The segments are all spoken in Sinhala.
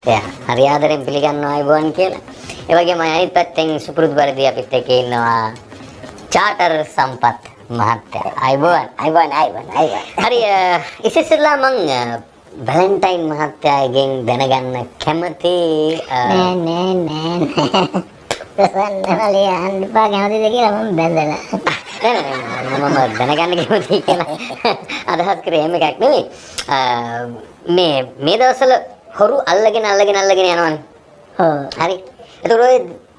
එයා හරි ආදරෙන් පිළිගන්නවා අයබෝන් කියලා. ඒ වගේම අනිත් පැත්තෙන් සුපුරුදු පරිදි අපිත් එක්ක ඉන්නවා චාටර් සම්පත් මහත්තයා. අයබෝන්. හරි ඉතින්ලා මං වැලන්ටයින් මහත්තයාගෙන් දැනගන්න කැමති නෑ. ප්‍රසන්නවලිය අන්පා කැමතිද කියලා මම බැලලා. මම දැනගන්න කැමති කියලා අදහස් කරේ එහෙම එකක් නෙවෙයි. මේ දවස්වල හොරු අල්ලගෙන යනවනේ. ඔව්. හරි. ඒතකොට ඔය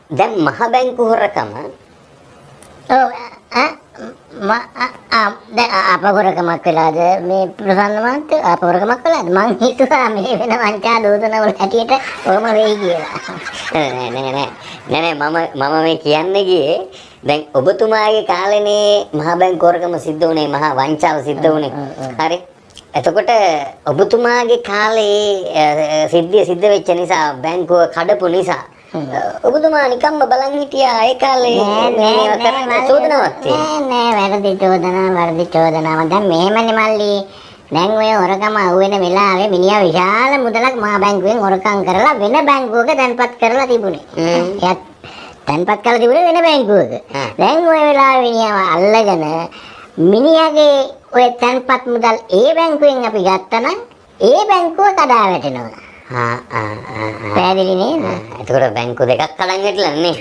දැන් මහ බැංකු හොරකම ඔව් දැන් අපහොරකමක් වෙලාද මේ ප්‍රසන්න මහත්තයා අපහොරකමක් වෙලාද මං හිතුවා මේ වෙන වංචා දෝෂන වල හැටියට ඔහම වෙයි කියලා. නෑ මම මේ කියන්නේ ගියේ දැන් ඔබතුමාගේ කාලේනේ මහ බැංකු හොරකම සිද්ධ වුණේ මහා වංචාව සිද්ධ වුණේ. හරි. එතකොට ඔබතුමාගේ කාලේ සිද්ධිය සිද්ධ වෙච්ච නිසා බැංකුව කඩපු නිසා ඔබතුමා නිකම්ම බලන් හිටියා ඒ කාලේ චෝදනාවක් නෑ වැරදි චෝදනාවක් දැන් මෙහෙමනේ මල්ලි දැන් ඔය හොරකම අහුවෙන වෙලාවේ මිනිහා විශාල මුදලක් මහා බැංකුවෙන් හොරකම් කරලා වෙන බැංකුවක තැන්පත් කරලා තිබුණේ. එයාත් තැන්පත් කරලා තිබුණේ වෙන බැංකුවක. දැන් ඔය වෙලාවේ මිනිහාව අල්ලගෙන මිනිහාගේ ඔය තැන්පත් මුදල් ඒ බැංකුවෙන් අපි ගත්තා නම් ඒ බැංකුව කඩා වැටෙනවා. පැහැදිලි නේද? එතකොට බැංකු දෙකක් කඩන් වැටිලා නේ.